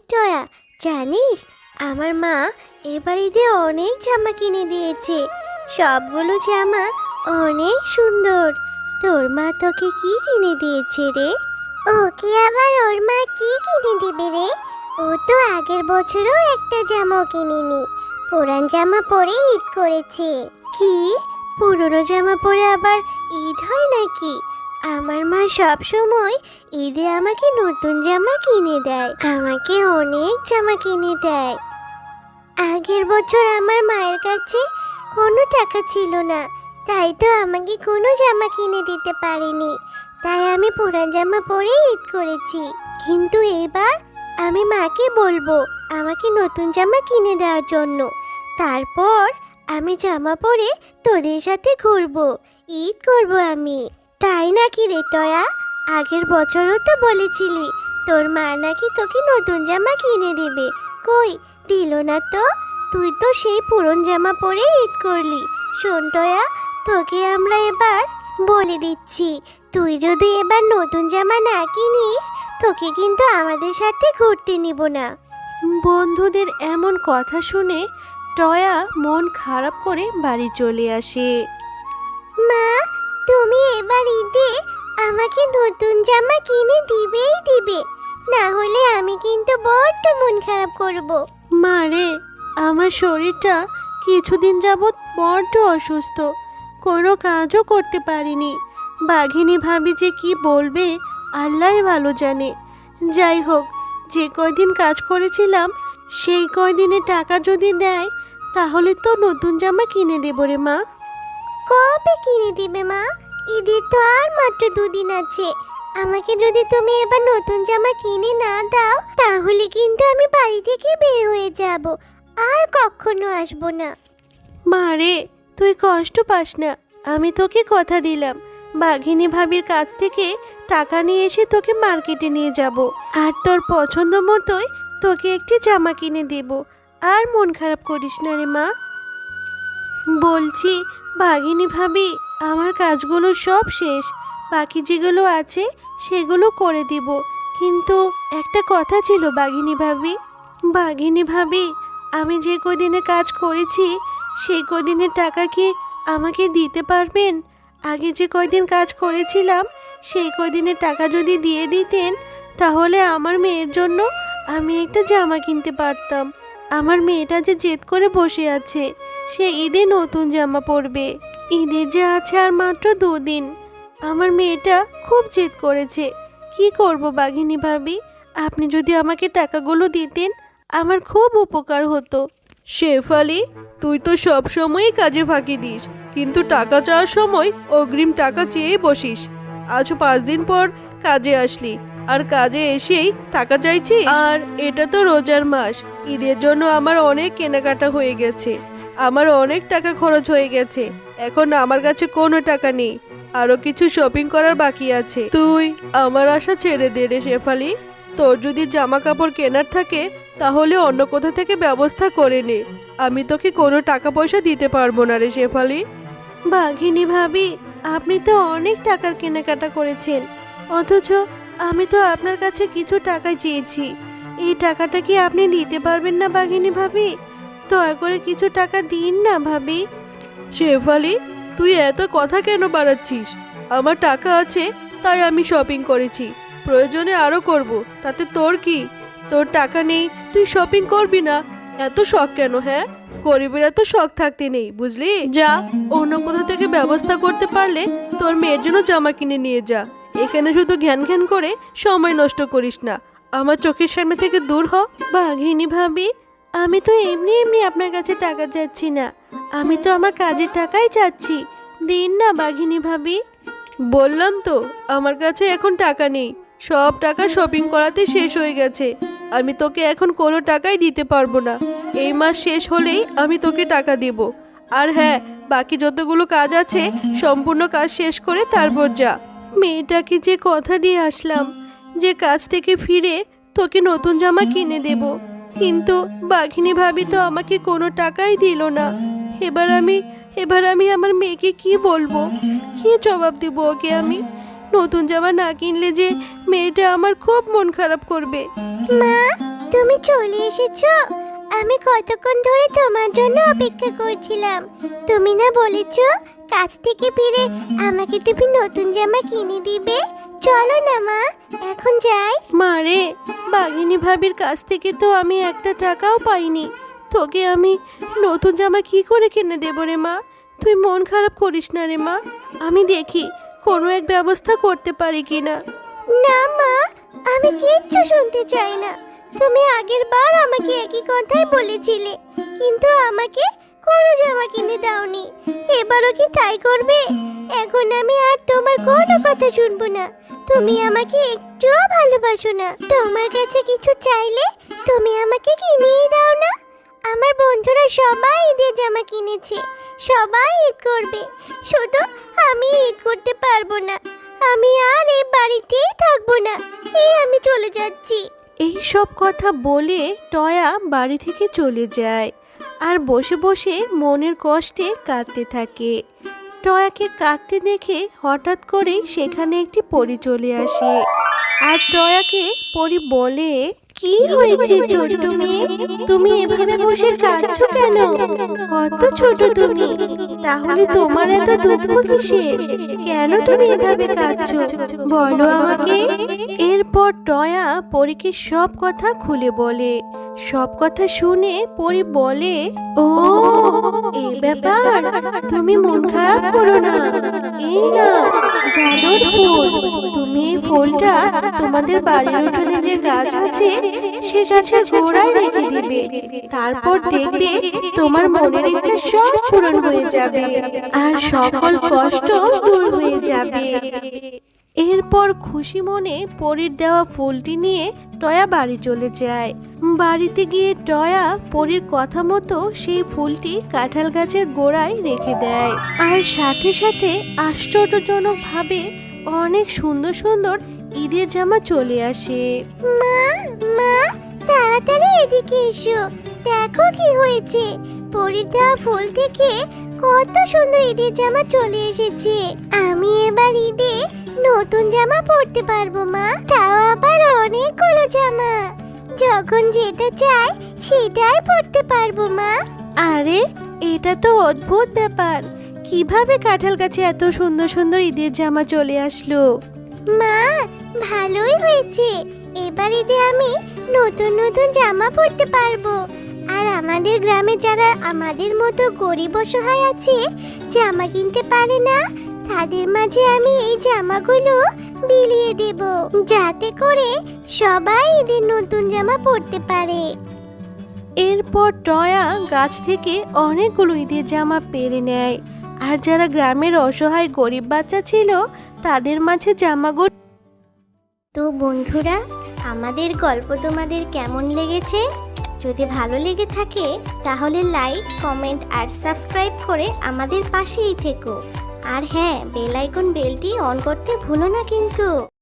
টয়া, জানিস আমার মা এবার ঈদে অনেক জামা কিনে দিয়েছে। সবগুলো জামা অনেক সুন্দর। তোর মা তোকে কি কিনে দিয়েছে রে? ওকে আবার ওর মা কি কিনে দিবে রে? ও তো আগের বছরও একটা জামাও কিনেনি, পুরান জামা পরে ঈদ করেছে। কি, পুরনো জামা পরে আবার ঈদ হয় নাকি? আমার মা সব সময় ঈদে আমাকে নতুন জামা কিনে দেয়, আমাকে অনেক জামা কিনে দেয়। আগের বছর আমার মায়ের কাছে কোনো টাকা ছিল না, তাই তো আমাকে কোনো জামা কিনে দিতে পারেনি। তাই আমি পুরান জামা পরে ঈদ করেছি। কিন্তু এবার আমি মাকে বলবো আমাকে নতুন জামা কিনে দেওয়ার জন্য। তারপর আমি জামা পরে তোদের সাথে ঘুরবো, ঈদ করবো আমি। তাই নাকি রে টয়া? আগের বছরও তো বলেছিলি তোর মা নাকি তোকে নতুন জামা কিনে দিবে, কই দিল না তো? তুই তো সেই পুরন জামা পরে ঈদ করলি। শোন টয়া, তোকে আমরা এবার বলে দিচ্ছি, তুই যদি এবার নতুন জামা না কিনিস তোকে কিন্তু আমাদের সাথে ঘুরতে নিব না। বন্ধুদের এমন কথা শুনে টয়া মন খারাপ করে বাড়ি চলে আসে। মা, তুমি এবার ঈদে আমাকে নতুন জামা কিনে দিবেই দিবে, না হলে আমি কিন্তু বড্ড মন খারাপ করব। মা রে, আমার শরীরটা কিছুদিন যাবৎ বড্ড অসুস্থ, কোনো কাজও করতে পারিনি। বাঘিনী ভাবি যে কি বলবে আল্লাহই ভালো জানে। যাই হোক, যে কয়দিন কাজ করেছিলাম সেই কয়দিনে টাকা যদি দেয় তাহলে তো নতুন জামা কিনে দেবো রে মা। কবে কিনে দিবে মা? ঈদের তো আর মাত্র 2 দিন আছে। আমাকে যদি তুমি এবার নতুন জামা কিনে না দাও তাহলে কিন্তু আমি বাড়ি থেকে বের হয়ে যাব, আর কখনো আসবো না। মা রে, তুই কষ্ট পাস না, আমি তোকে কথা দিলাম বাঘিনী ভাবির কাছ থেকে টাকা নিয়ে এসে তোকে মার্কেটে নিয়ে যাব, আর তোর পছন্দ মতোই তোকে একটি জামা কিনে দেব। আর মন খারাপ করিস না রে মা। বলছি বাঘিনী ভাবি, আমার কাজগুলো সব শেষ, বাকি যেগুলো আছে সেগুলো করে দিব। কিন্তু একটা কথা ছিল বাঘিনী ভাবি। বাঘিনী ভাবি, আমি যে কদিনে কাজ করেছি সেই কদিনের টাকা কি আমাকে দিতে পারবেন? আগে যে কয়দিন কাজ করেছিলাম সেই কয়দিনের টাকা যদি দিয়ে দিতেন তাহলে আমার মেয়ের জন্য আমি একটা জামা কিনতে পারতাম। আমার মেয়েটা যে জেদ করে বসে আছে, সে ঈদে নতুন জামা পরবে। ঈদের যে আছে আর মাত্র 2 দিন। আমার মেয়েটা খুব জেদ করেছে। কি করব বাঘিনী ভাবি? আপনি যদি আমাকে টাকাগুলো দিতেন আমার খুব উপকার হতো। শেফালি, তুই তো সব সময়ই কাজে ফাঁকি দিস, কিন্তু টাকা চাওয়ার সময় অগ্রিম টাকা চেয়ে বসিস। আজ 5 দিন পর কাজে আসলি আর কাজে এসেই টাকা চাইছিস? আর এটা তো রোজার মাস, ঈদের জন্য আমার অনেক কেনাকাটা হয়ে গেছে, আমার অনেক টাকা খরচ হয়ে গেছে। এখন আমার কাছে কোনো টাকা নেই, আরো কিছু শপিং করার বাকি আছে। তুই আমার আশা ছেড়ে দে রে শেফালি। তোর যদি জামা কাপড় কেনার থাকে তাহলে অন্য কোথা থেকে ব্যবস্থা করে নে, আমি তোকে কোনো টাকা পয়সা দিতে পারবো না রে শেফালি। বাঘিনী ভাবি, আপনি তো অনেক টাকার কেনাকাটা করেছেন, অথচ আমি তো আপনার কাছে কিছু টাকা চেয়েছি। এই টাকাটা কি আপনি দিতে পারবেন না বাঘিনী ভাবি? দয়া করে কিছু টাকা দিন না ভাবি। শেফালি, তুই এত কথা কেন বাড়াচ্ছিস? আমার টাকা আছে তাই আমি শপিং করেছি, প্রয়োজনে আরো করব, তাতে তোর কি? তোর টাকা নেই তুই শপিং করবি না, এত শখ কেন? হ্যাঁ, গরিবের এত শখ থাকতে নেই, বুঝলি? যা, অন্য কোথা থেকে ব্যবস্থা করতে পারলে তোর মেয়ের জন্য জামা কিনে নিয়ে যা। এখানে শুধু ঘ্যান ঘ্যান করে সময় নষ্ট করিস না, আমার চোখের সামনে থেকে দূর হ। বাঘিনী ভাবি, আমি তো এমনি এমনি আপনার কাছে টাকা চাচ্ছি না, আমি তো আমার কাজের টাকাই চাচ্ছি। দিন না বাঘিনী ভাবি। বললাম তো আমার কাছে এখন টাকা নেই, সব টাকা শপিং করাতে শেষ হয়ে গেছে। আমি তোকে এখন কোনো টাকাই দিতে পারবো না, এই মাস শেষ হলেই আমি তোকে টাকা দেব। আর হ্যাঁ, বাকি যতগুলো কাজ আছে সম্পূর্ণ কাজ শেষ করে তারপর যা। মেয়েটাকে যে কথা দিয়ে আসলাম যে কাজ থেকে ফিরে তোকে নতুন জামা কিনে দেব, কিন্তু বাঘিনী ভাবি তো আমাকে কোনো টাকাই দিল না। এবার আমি আমার মেয়েকে কি বলবো, কি জবাব দেবো ওকে আমি? নতুন জামা না কিনলে যে মেয়েটা আমার খুব মন খারাপ করবে। মা, তুমি চলে এসেছো। আমি কতক্ষণ ধরে তোমার জন্য অপেক্ষা করছিলাম। তুমি না বলেছো কাজ থেকে ফিরে আমাকে তুমি নতুন জামা কিনে দিবে। চলো না মা, এখন যাই। মারে, বাঘিনী ভাবির কাছ থেকে তো আমি একটা টাকাও পাইনি। তোকে আমি নতুন জামা কি করে কিনে দেবো রে মা? তুই মন খারাপ করিস না রে মা, আমি দেখি কোনো এক ব্যবস্থা করতে পারি কিনা। না মা, আমি কিচ্ছু শুনতে চাই না। তুমি আগের বার আমাকে একই কথাই বলেছিলে, কিন্তু আমাকে কোনো জামা কিনে দাওনি। এবারও কি তাই করবে? এখন আমি আর তোমার কোনো কথা শুনবো না। তুমি আমাকে একটুও ভালোবাসো না। তোমার কাছে কিছু চাইলে তুমি আমাকে কিনেই দাও না। আমার বন্ধুরা সবাই ঈদের জামা কিনেছে, সবাই ঈদ করবে, শুধু আমি ঈদ করতে পারবো না। আমি আর এই বাড়িতেই থাকবো না। আমি চলে যাচ্ছি। এই সব কথা বলে টয়া বাড়ি থেকে চলে যায় আর বসে বসে মনের কষ্টে কাঁদতে থাকে। টয়াকে কাঁদতে দেখে হঠাৎ করেই সেখানে একটি পরী চলে আসে আর টয়াকে পরী বলে, কি হয়েছে ছোট মেয়ে, তুমি এভাবে বসে কাঁদছো কেন? কত ছোট তুমি, তাহলে তোমার এত দুঃখ কিসের? কেন তুমি এভাবে কাঁদছো বলো আমাকে। এরপর টয়া পরীকে সব কথা খুলে বলে। সব কথা শুনে পরী বলে, ও এই ব্যাপার, তুমি মন খারাপ করো না। এই না জাদুর ফুল, তুমি এই ফুলটা তোমাদের বাড়ির উঠোনে যে গাছ আছে সে গাছের গোড়ায় রেখে দিবে। তারপর দেখবে তোমার মনের ইচ্ছা সব পূরণ হয়ে যাবে আর সকল কষ্ট দূর হয়ে যাবে। এরপর খুশি মনে পরীর দেওয়া ফুলটি নিয়ে টয়া বাড়ি চলে যায়। বাড়িতে গিয়ে টয়া পরীর কথা মতো সেই ফুলটি কাঁঠাল গাছের গোড়ায় রেখে দেয় আর সাথে সাথে আশ্চর্যজনকভাবে অনেক সুন্দর সুন্দর ঈদের জামা চলে আসে। মা, মা, তাড়াতাড়ি এদিকে এসো, দেখো কি হয়েছে। পরীর দেওয়া ফুল থেকে কত সুন্দর ঈদের জামা চলে এসেছে। আমি এবার ঈদে নতুন জামা পরতে পারবো মা, তাও আবার অনেকগুলো জামা। যখন যেটা চাই সেটাই পরতে পারবো মা। আরে এটা তো অদ্ভুত ব্যাপার, কিভাবে কাঁঠাল গাছে এত সুন্দর সুন্দর ঈদের জামা চলে আসলো? মা, ভালোই হয়েছে। এবার ঈদে আমি নতুন নতুন জামা পরতে পারবো। আর আমাদের গ্রামে যারা আমাদের মতো গরিব অসহায় আছে, জামা কিনতে পারে না, তাদের মাঝে আমি এই জামাগুলো বিলিয়ে দেব, যাতে করে সবাই ঈদের নতুন জামা পরতে পারে। এরপর টয়া গাছ থেকে অনেকগুলো ঈদের জামা পেরে নেয় আর যারা গ্রামের অসহায় গরিব বাচ্চা ছিল তাদের মাঝে জামাগুলো। তো বন্ধুরা, আমাদের গল্প তোমাদের কেমন লেগেছে? যদি ভালো লেগে থাকে তাহলে লাইক, কমেন্ট আর সাবস্ক্রাইব করে আমাদের পাশেই থেকো। আর হ্যাঁ, বেল আইকন বেলটি অন করতে ভুলো না কিন্তু।